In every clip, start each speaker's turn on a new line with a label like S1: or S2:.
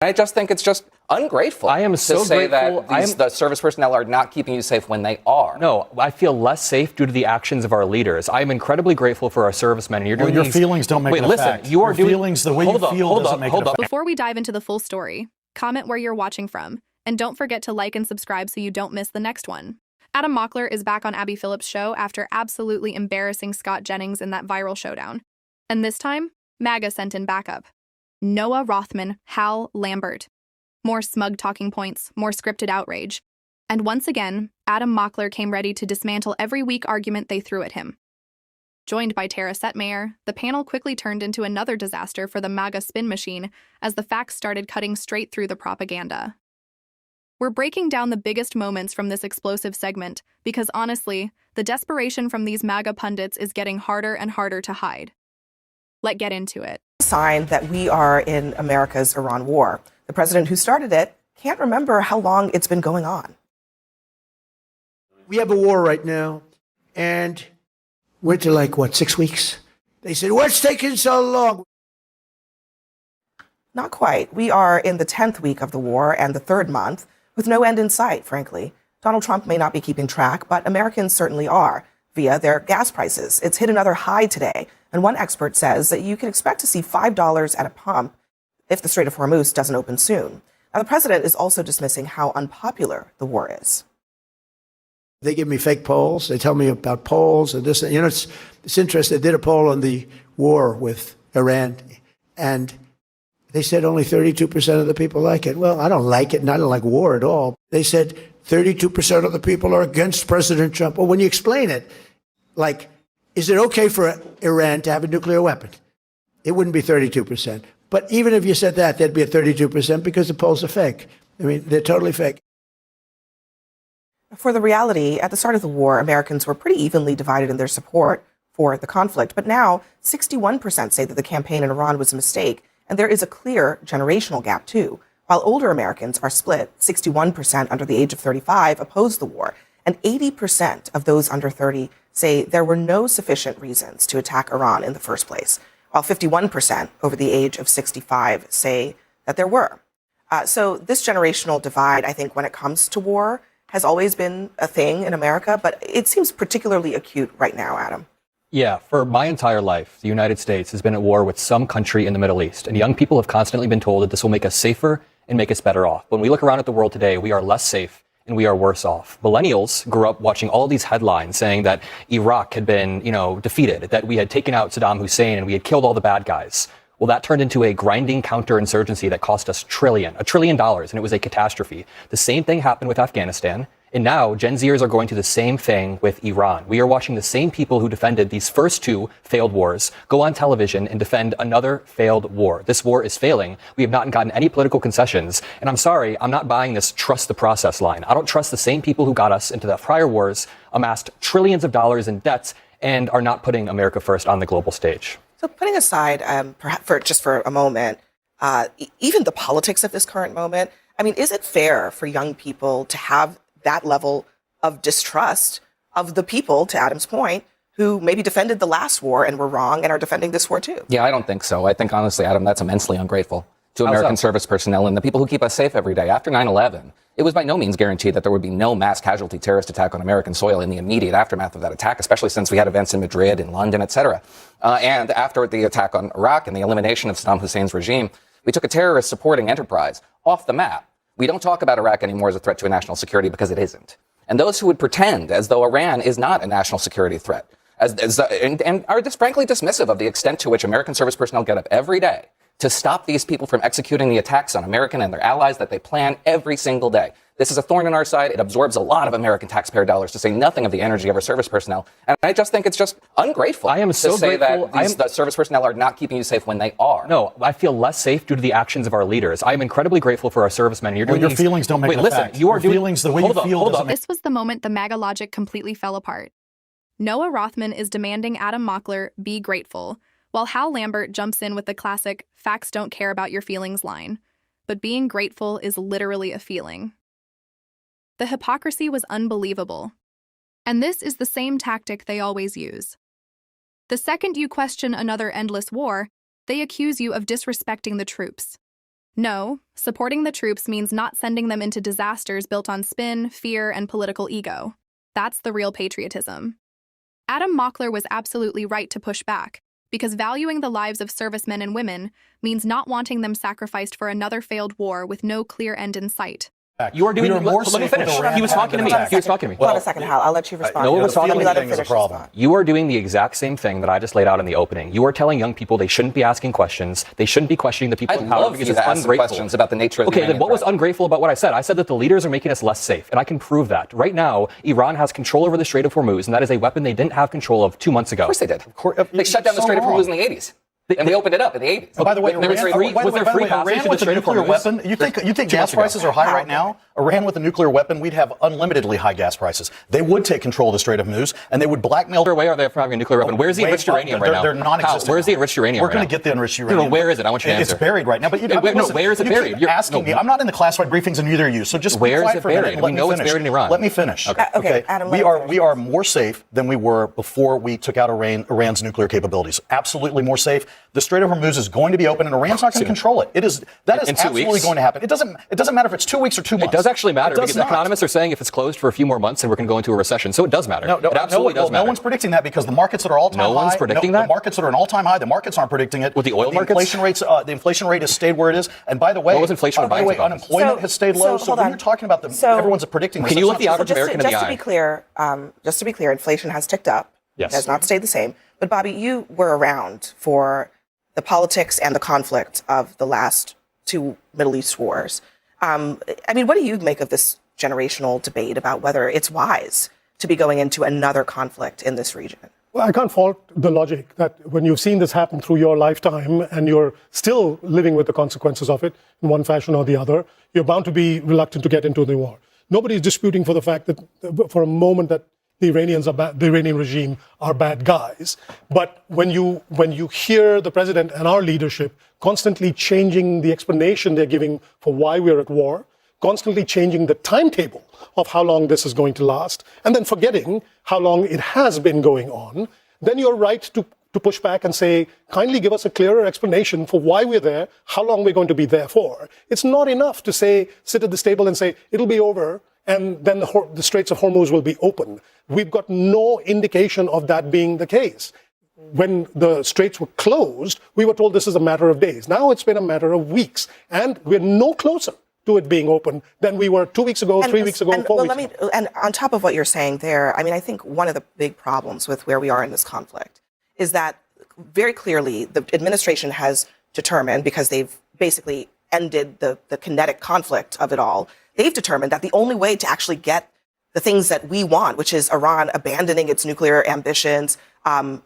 S1: I just think it's just ungrateful.
S2: I am so
S1: to say
S2: grateful.
S1: that the service personnel are not keeping you safe when they are.
S2: No, I feel less safe due to the actions of our leaders. I am incredibly grateful for our servicemen. And you're doing
S3: your feelings don't make
S2: Wait,
S3: it a
S2: listen,
S3: fact.
S2: you are
S3: your
S2: doing
S3: feelings, the way you feel doesn't make it a fact.
S4: Before we dive into the full story, comment where you're watching from, and don't forget to like and subscribe so you don't miss the next one. Adam Mockler is back on Abby Phillip's show after absolutely embarrassing Scott Jennings in that viral showdown. And this time, MAGA sent in backup. Noah Rothman, Hal Lambert. More smug talking points, more scripted outrage. And once again, Adam Mockler came ready to dismantle every weak argument they threw at him. Joined by Tara Setmayer, the panel quickly turned into another disaster for the MAGA spin machine as the facts started cutting straight through the propaganda. We're breaking down the biggest moments from this explosive segment because honestly, the desperation from these MAGA pundits is getting harder and harder to hide. Let's get into it.
S5: Sign that we are in America's Iran war. The president who started it can't remember how long it's been going on.
S6: We have a war right now, and we're to 6 weeks? They said, what's taking so long?
S5: Not quite. We are in the 10th week of the war and the 3rd month, with no end in sight, frankly. Donald Trump may not be keeping track, but Americans certainly are, via their gas prices. It's hit another high today, and one expert says that you can expect to see $5 at a pump if the Strait of Hormuz doesn't open soon. Now, the president is also dismissing how unpopular the war is.
S6: They give me fake polls. They tell me about polls and this. You know, it's interesting. They did a poll on the war with Iran, and they said only 32% of the people like it. Well, I don't like it, and I don't like war at all. They said 32% of the people are against President Trump. Well, when you explain it, like, is it okay for Iran to have a nuclear weapon? It wouldn't be 32%. But even if you said that, there'd be a 32% because the polls are fake. I mean, they're totally fake.
S5: For the reality, at the start of the war, Americans were pretty evenly divided in their support for the conflict. But now, 61% say that the campaign in Iran was a mistake. And there is a clear generational gap, too. While older Americans are split, 61% under the age of 35 oppose the war. And 80% of those under 30 say there were no sufficient reasons to attack Iran in the first place, while 51% over the age of 65 say that there were. So this generational divide, I think, when it comes to war, has always been a thing in America, but it seems particularly acute right now, Adam.
S2: Yeah, for my entire life, the United States has been at war with some country in the Middle East, and young people have constantly been told that this will make us safer and make us better off. When we look around at the world today, we are less safe and we are worse off. Millennials grew up watching all these headlines saying that Iraq had been, defeated, that we had taken out Saddam Hussein and we had killed all the bad guys. Well, that turned into a grinding counterinsurgency that cost us $1 trillion, and it was a catastrophe. The same thing happened with Afghanistan. And now Gen Zers are going to the same thing with Iran. We are watching the same people who defended these first two failed wars go on television and defend another failed war. This war is failing. We have not gotten any political concessions. And I'm sorry, I'm not buying this trust the process line. I don't trust the same people who got us into the prior wars, amassed trillions of dollars in debts, and are not putting America first on the global stage.
S5: So putting aside, perhaps for a moment, even the politics of this current moment, I mean, is it fair for young people to have that level of distrust of the people, to Adam's point, who maybe defended the last war and were wrong and are defending this war too?
S1: Yeah, I don't think so. I think, honestly, Adam, that's immensely ungrateful to American service personnel and the people who keep us safe every day. After 9/11, it was by no means guaranteed that there would be no mass casualty terrorist attack on American soil in the immediate aftermath of that attack, especially since we had events in Madrid, in London, etc. And after the attack on Iraq and the elimination of Saddam Hussein's regime, we took a terrorist supporting enterprise off the map. We don't talk about Iraq anymore as a threat to national security because it isn't. And those who would pretend as though Iran is not a national security threat and are just frankly dismissive of the extent to which American service personnel get up every day to stop these people from executing the attacks on American and their allies that they plan every single day. This is a thorn in our side. It absorbs a lot of American taxpayer dollars, to say nothing of the energy of our service personnel. And I just think it's just ungrateful.
S2: I am so
S1: to say
S2: grateful.
S1: that the service personnel are not keeping you safe when they are.
S2: No, I feel less safe due to the actions of our leaders. I am incredibly grateful for our servicemen. And you're doing
S3: your feelings don't make it a fact.
S5: The way you feel
S4: doesn't make. This was the moment the MAGA logic completely fell apart. Noah Rothman is demanding Adam Mockler be grateful, while Hal Lambert jumps in with the classic "facts don't care about your feelings" line. But being grateful is literally a feeling. The hypocrisy was unbelievable. And this is the same tactic they always use. The second you question another endless war, they accuse you of disrespecting the troops. No, supporting the troops means not sending them into disasters built on spin, fear, and political ego. That's the real patriotism. Adam Mockler was absolutely right to push back, because valuing the lives of servicemen and women means not wanting them sacrificed for another failed war with no clear end in sight.
S2: You are doing. Let me finish. He was talking to me. He was talking to me.
S5: Hold on a second, Hal. I'll let you respond.
S2: No one was talking to me.
S5: Let him finish his thought.
S2: You are doing the exact same thing that I just laid out in the opening. You are telling young people they shouldn't be asking questions. They shouldn't be questioning the people in power because it's ungrateful.
S1: Questions about the nature of the
S2: Okay, then what was ungrateful about what I said? I said that the leaders are making us less safe, and I can prove that. Right now, Iran has control over the Strait of Hormuz, and that is a weapon they didn't have control of 2 months ago.
S1: Of course they did. They shut down the Strait of Hormuz in the 80s. And we opened it up in the 80s.
S7: Oh, by the way,
S2: Iran
S7: with a nuclear weapon, you think gas prices are high right now? Iran with a nuclear weapon, we'd have unlimitedly high gas prices. They would take control of the Strait of Hormuz, and they would blackmail.
S2: Where are they from having a nuclear weapon? Where's the enriched uranium right now?
S7: They're non-existent.
S2: Where's the enriched uranium?
S7: We're going to get the enriched uranium.
S2: No, where is it? I want you to answer.
S7: It's buried right now. But
S2: where is it buried?
S7: You're asking me. I'm not in the classified briefings, and neither are you. So just
S2: where
S7: be quiet
S2: is it
S7: for a minute
S2: buried?
S7: and let
S2: We
S7: me
S2: know it's
S7: finish.
S2: buried in Iran.
S7: Let me finish.
S5: Okay, Adam,
S7: we are more safe than we were before we took out Iran's nuclear capabilities. Absolutely more safe. The Strait of Hormuz is going to be open, and Iran's not going to control it. That is absolutely going to happen. It doesn't matter if it's 2 weeks or 2 months.
S2: It does actually matter because economists are saying if it's closed for a few more months, and we're going to go into a recession. So it does matter. It absolutely does matter.
S7: No one's predicting that because the markets that are all-time high.
S2: No one's predicting that?
S7: The markets that are an all-time high, the markets aren't predicting it.
S2: With the oil markets?
S7: The inflation rate has stayed where it is. And by the way,
S2: what was inflation
S7: unemployment has stayed low. So when you're talking about everyone's predicting this.
S2: Can you look the average American in the eye?
S5: Just to be clear, inflation has ticked up.
S2: Yes.
S5: It has not stayed the same. But Bobby, you were around for the politics and the conflict of the last 2 Middle East wars. What do you make of this generational debate about whether it's wise to be going into another conflict in this region?
S8: Well, I can't fault the logic that when you've seen this happen through your lifetime and you're still living with the consequences of it in one fashion or the other, you're bound to be reluctant to get into the war. Nobody's disputing for the fact that for a moment that the Iranian regime are bad guys. But when you hear the president and our leadership constantly changing the explanation they're giving for why we're at war, constantly changing the timetable of how long this is going to last, and then forgetting how long it has been going on, then you're right to push back and say, kindly give us a clearer explanation for why we're there, how long we're going to be there for. It's not enough to say, sit at this table and say, it'll be over, and then the Straits of Hormuz will be open. We've got no indication of that being the case. When the straits were closed, we were told this is a matter of days. Now it's been a matter of weeks, and we're no closer to it being open than we were 2 weeks ago, 3 weeks ago, 4 weeks ago.
S5: And on top of what you're saying there, I think one of the big problems with where we are in this conflict is that very clearly the administration has determined, because they've basically ended the kinetic conflict of it all, they've determined that the only way to actually get the things that we want, which is Iran abandoning its nuclear ambitions,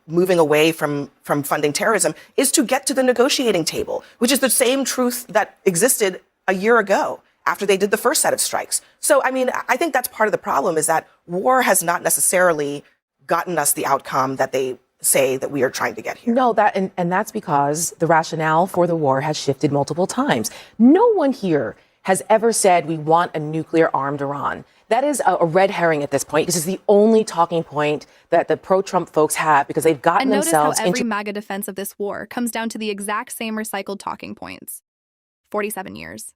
S5: moving away from funding terrorism, is to get to the negotiating table, which is the same truth that existed a year ago after they did the first set of strikes. So, I think that's part of the problem, is that war has not necessarily gotten us the outcome that they say that we are trying to get here.
S9: No, and that's because the rationale for the war has shifted multiple times. No one here has ever said we want a nuclear-armed Iran. That is a red herring at this point. This is the only talking point that the pro-Trump folks have, because they've gotten themselves
S4: into... And notice how every MAGA defense of this war comes down to the exact same recycled talking points. 47 years.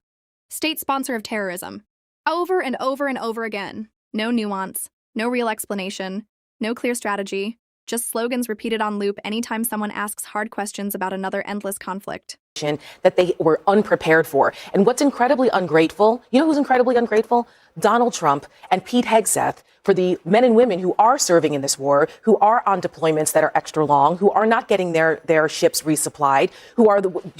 S4: State sponsor of terrorism. Over and over and over again. No nuance, no real explanation, no clear strategy, just slogans repeated on loop anytime someone asks hard questions about another endless conflict.
S9: That they were unprepared for. And what's incredibly ungrateful, you know who's incredibly ungrateful? Donald Trump and Pete Hegseth, for the men and women who are serving in this war, who are on deployments that are extra long, who are not getting their ships resupplied, who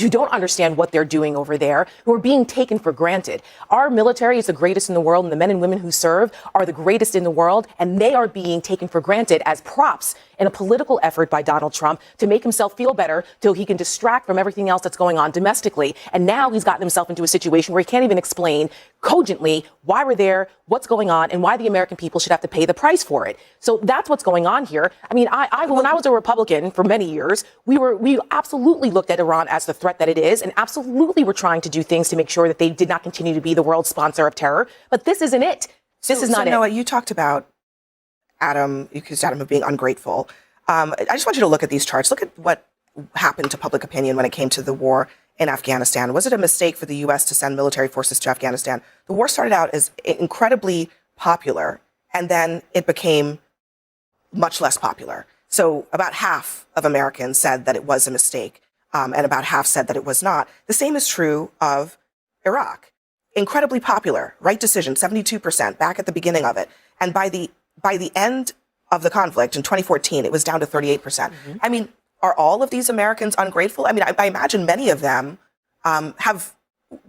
S9: don't understand what they're doing over there, who are being taken for granted. Our military is the greatest in the world, and the men and women who serve are the greatest in the world, and they are being taken for granted as props in a political effort by Donald Trump to make himself feel better till he can distract from everything else that's going on domestically. And now he's gotten himself into a situation where he can't even explain cogently why we're there, what's going on, and why the American people should have to pay the price for it. So that's what's going on here. When I was a Republican for many years, we absolutely looked at Iran as the threat that it is, and absolutely were trying to do things to make sure that they did not continue to be the world's sponsor of terror. But this isn't it. This is not it.
S5: Noah, you talked about Adam, you accused Adam of being ungrateful. I just want you to look at these charts. Look at what happened to public opinion when it came to the war in Afghanistan? Was it a mistake for the U.S. to send military forces to Afghanistan? The war started out as incredibly popular, and then it became much less popular. So about half of Americans said that it was a mistake, and about half said that it was not. The same is true of Iraq. Incredibly popular, right decision, 72% back at the beginning of it. And by the end of the conflict in 2014, it was down to 38%. I mean, are all of these Americans ungrateful? I mean, I imagine many of them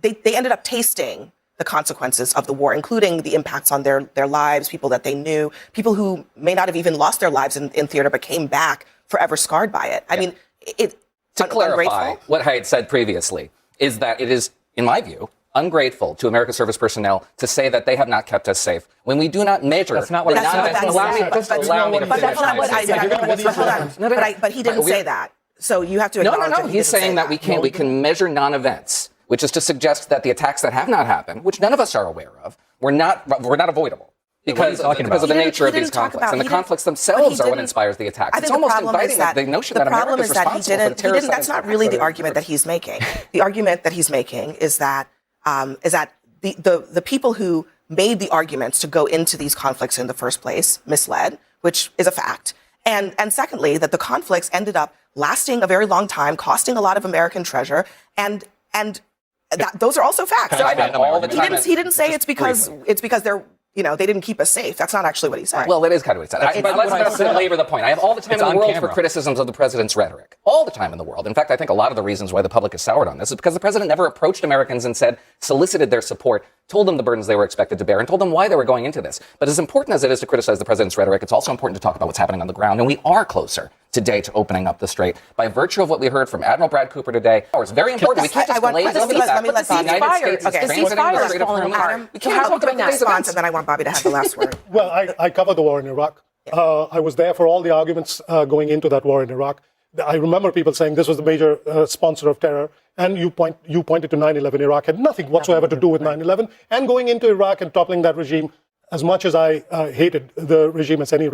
S5: they ended up tasting the consequences of the war, including the impacts on their lives, people that they knew, people who may not have even lost their lives in theater but came back forever scarred by it. I mean,
S1: to clarify what I had said previously is that it is, in my view, ungrateful to American service personnel to say that they have not kept us safe when we do not measure.
S2: That's not what I said.
S1: Allow me to finish.
S5: That's not what I said. But he didn't say that. So you have to acknowledge that.
S1: He's saying that we can measure non-events, which is to suggest that the attacks that have not happened, which none of us are aware of, were not avoidable. Because of the nature of these conflicts. And the conflicts themselves are what inspires the attacks. It's almost inviting the notion that America is responsible for the terrorist.
S5: That's not really the argument that he's making. The argument that he's making is that the people who made the arguments to go into these conflicts in the first place misled, which is a fact. And secondly, that the conflicts ended up lasting a very long time, costing a lot of American treasure, and those are also facts. He didn't say it's because they're, they didn't keep us safe. That's not actually what he said.
S1: Well, that is kind of what he said. But let's belabor the point. I have all the time in the world for criticisms of the president's rhetoric. All the time in the world. In fact, I think a lot of the reasons why the public is soured on this is because the president never approached Americans and solicited their support, told them the burdens they were expected to bear, and told them why they were going into this. But as important as it is to criticize the president's rhetoric, it's also important to talk about what's happening on the ground. And we are closer today to opening up the strait by virtue of what we heard from Admiral Brad Cooper today. It's very important. We can't just delay this. The United States is transiting the Strait of Hormuz. We can't talk about today's events.
S5: And then I want Bobby to have the last word.
S8: Well, I covered the war in Iraq. I was there for all the arguments going into that war in Iraq. I remember people saying this was the major sponsor of terror. And you pointed to 9/11. Iraq had nothing whatsoever to do with 9/11. And going into Iraq and toppling that regime, as much as I hated the regime as any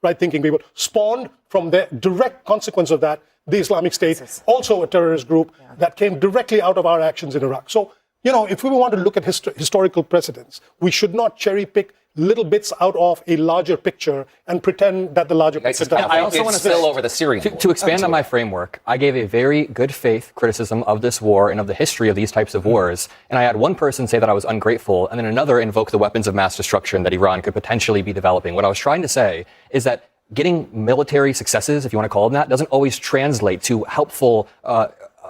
S8: right-thinking people, spawned from the direct consequence of that, the Islamic State, also a terrorist group that came directly out of our actions in Iraq. So, if we want to look at historical precedents, we should not cherry-pick little bits out of a larger picture and pretend that the larger picture doesn't.
S1: I also want to spill over the Syrian war.
S2: To expand on my framework, I gave a very good faith criticism of this war and of the history of these types of wars. And I had one person say that I was ungrateful, and then another invoke the weapons of mass destruction that Iran could potentially be developing. What I was trying to say is that getting military successes, if you want to call them that, doesn't always translate to helpful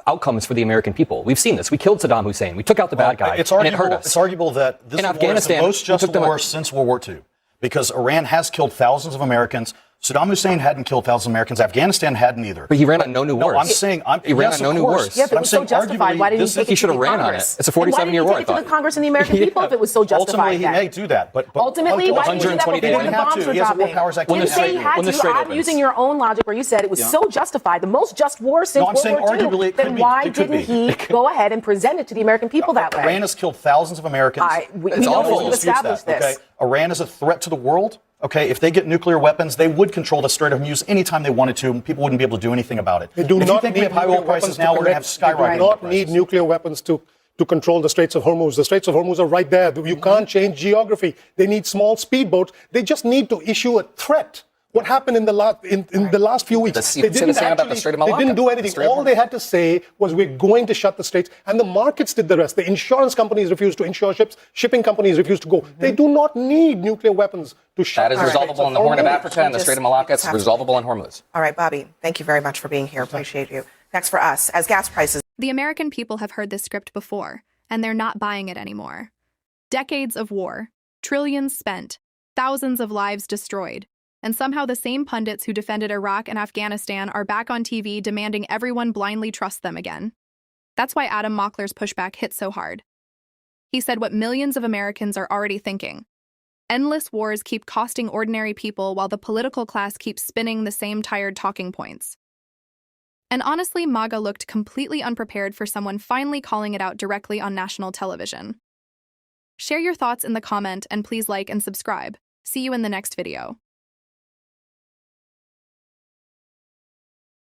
S2: outcomes for the American people. We've seen this. We killed Saddam Hussein. We took out the bad guy, and it hurt us.
S7: It's arguable that this war is the most just war since World War II, because Iran has killed thousands of Americans. Saddam Hussein hadn't killed thousands of Americans. Afghanistan hadn't either.
S2: But he ran on no new wars.
S7: No, I'm saying
S2: he ran on no new wars.
S9: Yeah, if it was so justified, why didn't he take it to the Congress?
S2: It's a 47-year war.
S9: Why didn't he take it to the Congress and the American people if it was so justified?
S7: Ultimately, he may do that, but
S9: ultimately, why didn't he do that before the bombs were dropping?
S7: When
S9: you say he had to. I'm using your own logic where you said it was so justified, the most just war since World War II. Then why didn't he go ahead and present it to the American people that way?
S7: Iran has killed thousands of Americans.
S9: We know we've established this.
S7: Iran is a threat to the world. Okay, if they get nuclear weapons, they would control the Strait of Hormuz anytime they wanted to, and people wouldn't be able to do anything about it.
S8: They do
S7: if
S8: not
S7: you think
S8: need
S7: we have high oil prices now, we're going to have skyrocketing.
S8: They do not need nuclear weapons to control the Straits of Hormuz. The Straits of Hormuz are right there. You can't change geography. They need small speedboats. They just need to issue a threat. What happened in the last few weeks? They didn't do anything. All they had to say was, we're going to shut the straits, and the markets did the rest. The insurance companies refused to insure ships. Shipping companies refused to go. They do not need nuclear weapons to shut.
S1: That is resolvable in the Horn of Africa and the Strait of Malacca. It's resolvable in Hormuz.
S5: All right, Bobby, thank you very much for being here. Appreciate you. Next for us, as gas prices.
S4: The American people have heard this script before, and they're not buying it anymore. Decades of war, trillions spent, thousands of lives destroyed. And somehow the same pundits who defended Iraq and Afghanistan are back on TV demanding everyone blindly trust them again. That's why Adam Mockler's pushback hit so hard. He said what millions of Americans are already thinking. Endless wars keep costing ordinary people while the political class keeps spinning the same tired talking points. And honestly, MAGA looked completely unprepared for someone finally calling it out directly on national television. Share your thoughts in the comment and please like and subscribe. See you in the next video.